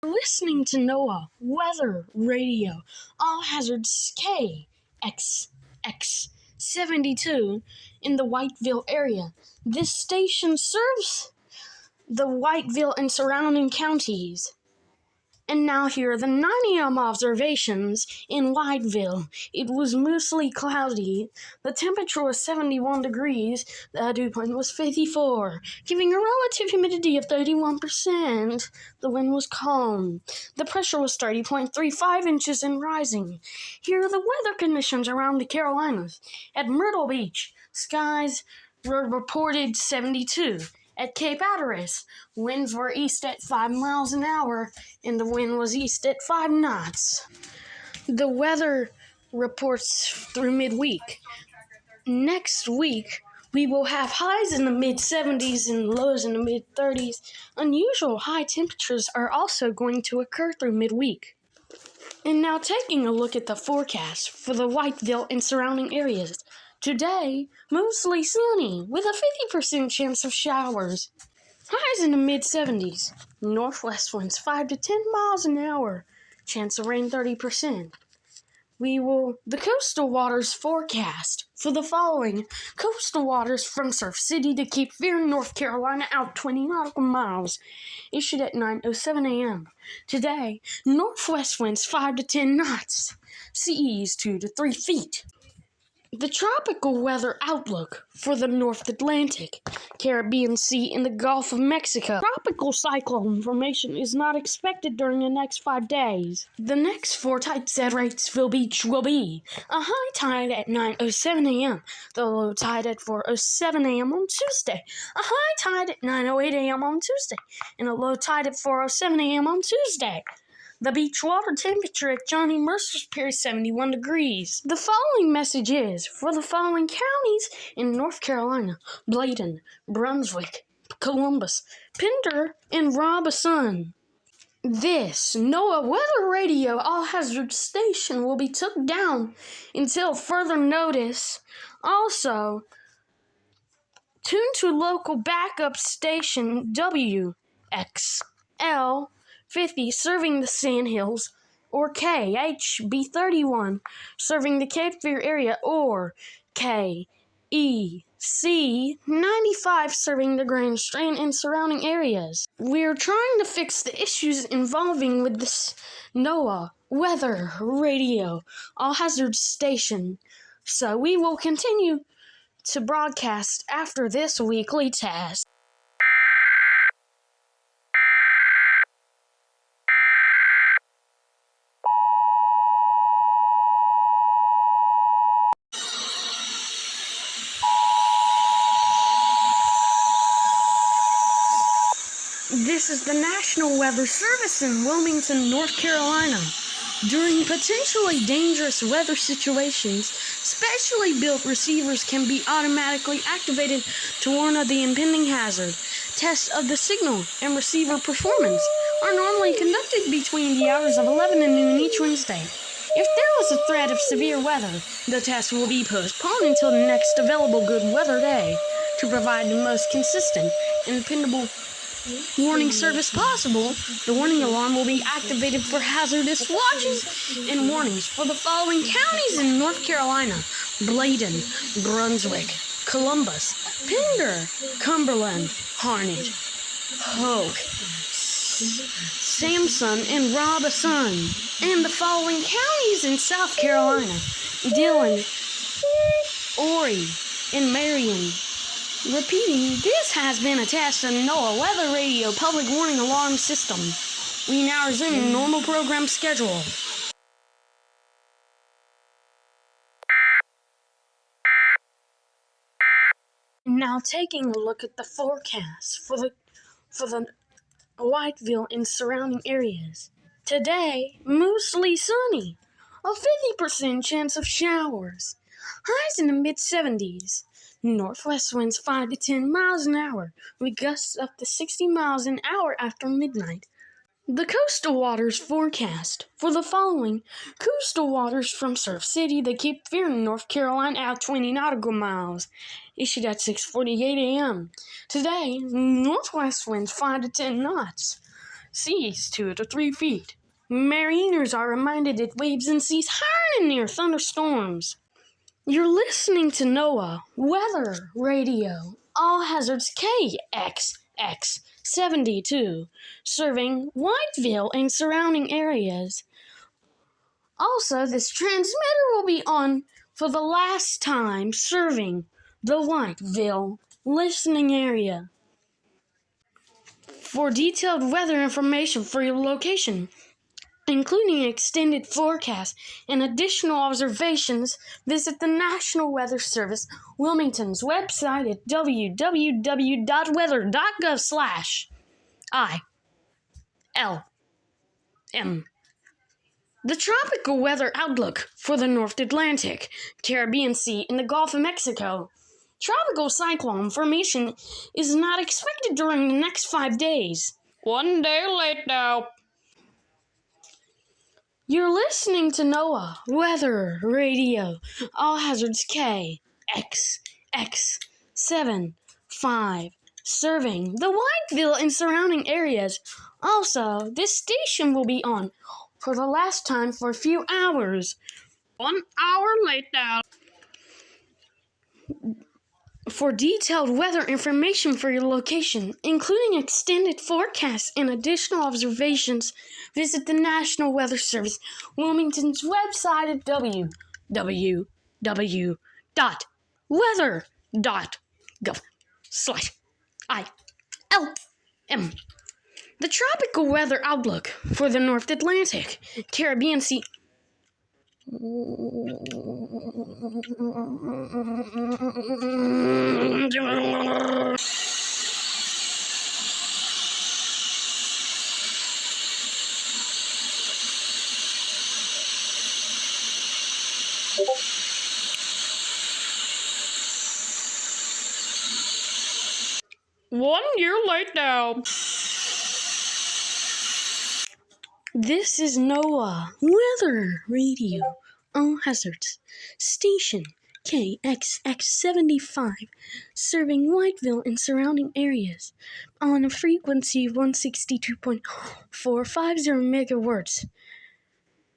Listening to NOAA Weather Radio, all hazards KXX72 in the Whiteville area. This station serves the Whiteville and surrounding counties. And now here are the 9 a.m. observations in Whiteville. It was mostly cloudy. The temperature was 71 degrees. The dew point was 54, giving a relative humidity of 31%. The wind was calm. The pressure was 30.35 inches and rising. Here are the weather conditions around the Carolinas. At Myrtle Beach, skies were reported 72. At Cape Hatteras, winds were east at 5 miles an hour, and the wind was east at 5 knots. The weather reports through midweek. Next week, we will have highs in the mid-70s and lows in the mid-30s. Unusual high temperatures are also going to occur through midweek. And now taking a look at the forecast for the Whiteville and surrounding areas. Today, mostly sunny, with a 50% chance of showers. Highs in the mid-70s. Northwest winds 5 to 10 miles an hour. Chance of rain 30%. The coastal waters forecast for the following. Coastal waters from Surf City to Cape Fear, North Carolina, out 20 nautical miles. Issued at 9:07 a.m. Today, northwest winds 5 to 10 knots. Seas 2 to 3 feet. The tropical weather outlook for the North Atlantic, Caribbean Sea, and the Gulf of Mexico. Tropical cyclone formation is not expected during the next 5 days. The next 4 types at Wrightsville Beach will be a high tide at 9:07 a.m., the low tide at 4:07 a.m. on Tuesday, a high tide at 9:08 a.m. on Tuesday, and a low tide at 4:07 a.m. on Tuesday. The beach water temperature at Johnny Mercer's Pier is 71 degrees. The following message is for the following counties in North Carolina: Bladen, Brunswick, Columbus, Pender, and Robeson. This NOAA Weather Radio all-hazard station will be took down until further notice. Also, tune to local backup station WXL 50 serving the Sandhills, or KHB31 serving the Cape Fear area, or KEC 95 serving the Grand Strand and surrounding areas. We are trying to fix the issues involving with this NOAA Weather Radio all-hazard station, so we will continue to broadcast after this weekly test. This is the National Weather Service in Wilmington, North Carolina. During potentially dangerous weather situations, specially built receivers can be automatically activated to warn of the impending hazard. Tests of the signal and receiver performance are normally conducted between the hours of 11 and noon each Wednesday. If there was a threat of severe weather, the test will be postponed until the next available good weather day to provide the most consistent and dependable warning service possible. The warning alarm will be activated for hazardous watches and warnings for the following counties in North Carolina: Bladen, Brunswick, Columbus, Pender, Cumberland, Harnett, Hoke, Sampson, and Robeson. And the following counties in South Carolina: Dillon, Horry, and Marion. Repeating, this has been a test of NOAA Weather Radio Public Warning Alarm System. We now resume normal program schedule. Now taking a look at the forecast for the Whiteville and surrounding areas. Today, mostly sunny, a 50% chance of showers. Highs in the mid-70s. Northwest winds 5 to 10 miles an hour, with gusts up to 60 miles an hour after midnight. The coastal waters forecast for the following. Coastal waters from Surf City to Cape Fear, North Carolina, out 20 nautical miles. Issued at 6:48 a.m. Today, northwest winds 5 to 10 knots. seas 2 to 3 feet. Mariners are reminded it waves and seas higher and near thunderstorms. You're listening to NOAA Weather Radio. All hazards KXX 72, serving Whiteville and surrounding areas. Also, this transmitter will be on for the last time, serving the Whiteville listening area. For detailed weather information for your location, including extended forecasts and additional observations, visit the National Weather Service Wilmington's website at www.weather.gov/ILM. The tropical weather outlook for the North Atlantic, Caribbean Sea, and the Gulf of Mexico. Tropical cyclone formation is not expected during the next 5 days. 1 day late now. You're listening to NOAA Weather Radio. All hazards KXX75, serving the Whiteville and surrounding areas. Also, this station will be on for the last time for a few hours. 1 hour late now. For detailed weather information for your location, including extended forecasts and additional observations, visit the National Weather Service Wilmington's website at www.weather.gov/ILM. The tropical weather outlook for the North Atlantic, Caribbean Sea. One year late now. This is NOAA Weather Radio. All hazards. Station KXX75, serving Whiteville and surrounding areas on a frequency of 162.450 megahertz.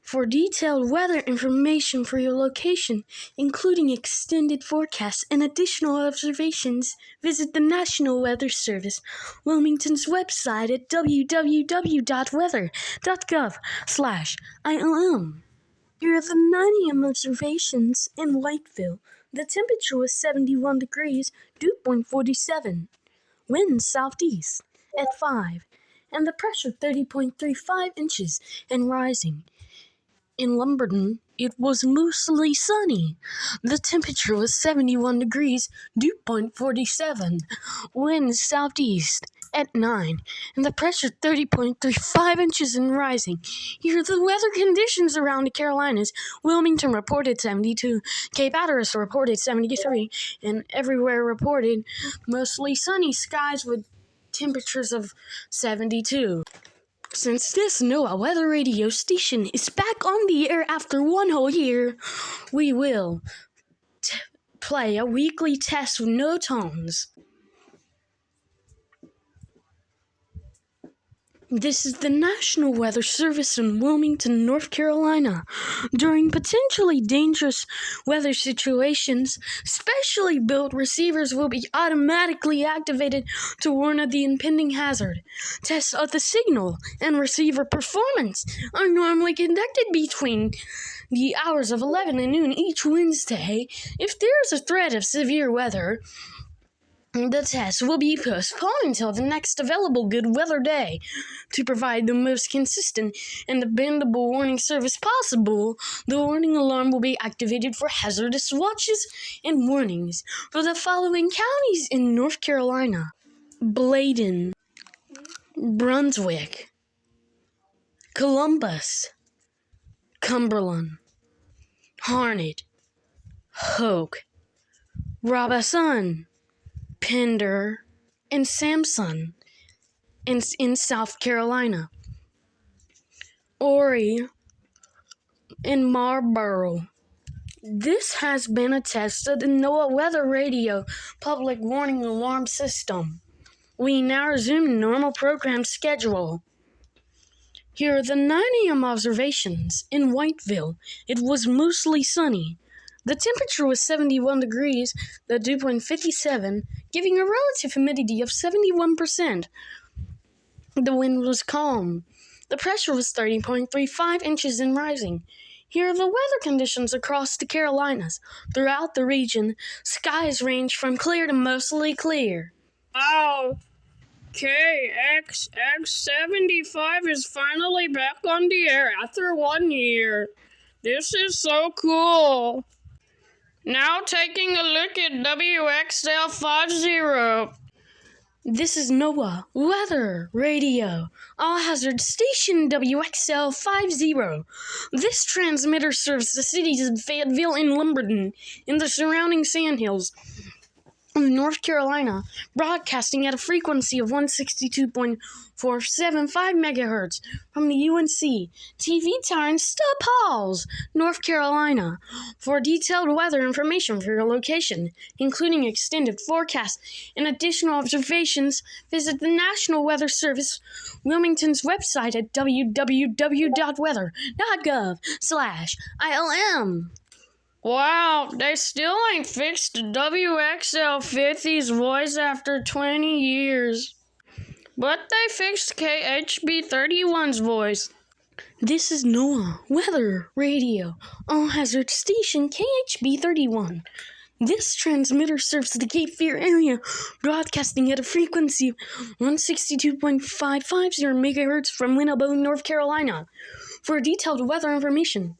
For detailed weather information for your location, including extended forecasts and additional observations, visit the National Weather Service Wilmington's website at www.weather.gov/ILM. Here are the 9 a.m. observations in Whiteville. The temperature was 71 degrees, dew point 47. Wind southeast at 5, and the pressure 30.35 inches and rising. In Lumberton, it was mostly sunny. The temperature was 71 degrees, dew point 47. Wind southeast at 9, and the pressure 30.35 inches and rising. Here are the weather conditions around the Carolinas. Wilmington reported 72, Cape Hatteras reported 73, and everywhere reported mostly sunny skies with temperatures of 72. Since this NOAA Weather Radio station is back on the air after 1 whole year, we will play a weekly test with no tones. This is the National Weather Service in Wilmington, North Carolina. During potentially dangerous weather situations, specially built receivers will be automatically activated to warn of the impending hazard. Tests of the signal and receiver performance are normally conducted between the hours of 11 and noon each Wednesday. If there is a threat of severe weather, the test will be postponed until the next available good weather day. To provide the most consistent and dependable warning service possible, the warning alarm will be activated for hazardous watches and warnings for the following counties in North Carolina: Bladen, Brunswick, Columbus, Cumberland, Harnett, Hoke, Robeson, Pender, and Sampson in South Carolina, Horry, and Marlborough. This has been a test of the NOAA Weather Radio Public Warning Alarm System. We now resume the normal program schedule. Here are the 9 a.m. observations. In Whiteville, it was mostly sunny. The temperature was 71 degrees, the dew point 57, giving a relative humidity of 71%. The wind was calm. The pressure was 30.35 inches and rising. Here are the weather conditions across the Carolinas. Throughout the region, skies range from clear to mostly clear. Wow! KXX75 is finally back on the air after 1 year. This is so cool. Now taking a look at WXL50. This is NOAA Weather Radio, all hazard station WXL50. This transmitter serves the cities of Fayetteville and Lumberton in the surrounding sandhills of North Carolina, broadcasting at a frequency of 162.475 megahertz from the UNC TV tower in Stubb Halls, North Carolina. For detailed weather information for your location, including extended forecasts and additional observations, visit the National Weather Service Wilmington's website at www.weather.gov/ILM. Wow, they still ain't fixed WXL50's voice after 20 years. But they fixed KHB31's voice. This is NOAA Weather Radio, all hazard station KHB31. This transmitter serves the Cape Fear area, broadcasting at a frequency of 162.550 megahertz from Winnebago, North Carolina. For detailed weather information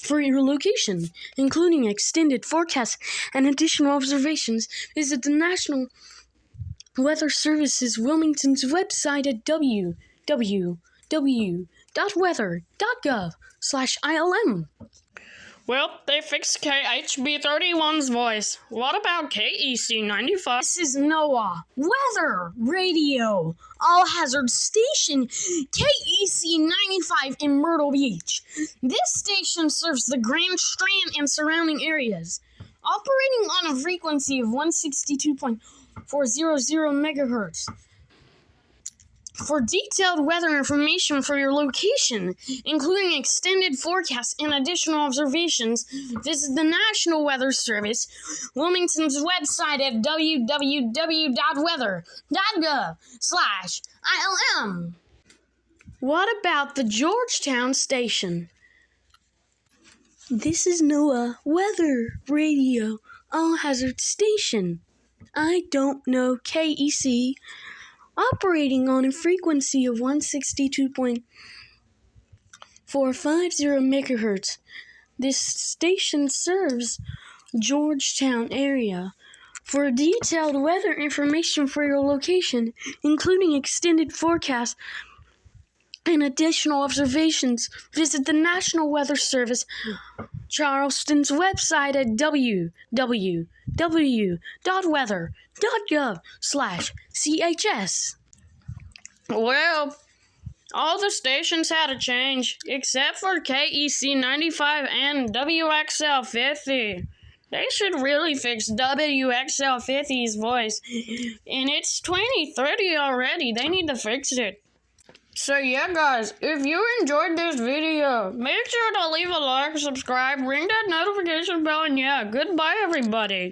for your location, including extended forecasts and additional observations, visit the National Weather Service's Wilmington's website at www.weather.gov/ILM. Well, they fixed KHB31's voice. What about KEC95? This is NOAA Weather Radio, all hazard station KEC95 in Myrtle Beach. This station serves the Grand Strand and surrounding areas, operating on a frequency of 162.400 megahertz. For detailed weather information for your location, including extended forecasts and additional observations, visit the National Weather Service Wilmington's website at www.weather.gov/ILM. What about the Georgetown station? This is NOAA Weather Radio, all hazard station. I don't know KEC, operating on a frequency of 162.450 megahertz. This station serves Georgetown area. For detailed weather information for your location, including extended forecasts and additional observations, visit the National Weather Service Charleston's website at www.weather.gov/CHS. Well, all the stations had a change, except for KEC95 and WXL50. They should really fix WXL50's voice. And it's 2030 already. They need to fix it. So yeah, guys, if you enjoyed this video, make sure to leave a like, subscribe, ring that notification bell, and yeah, goodbye everybody.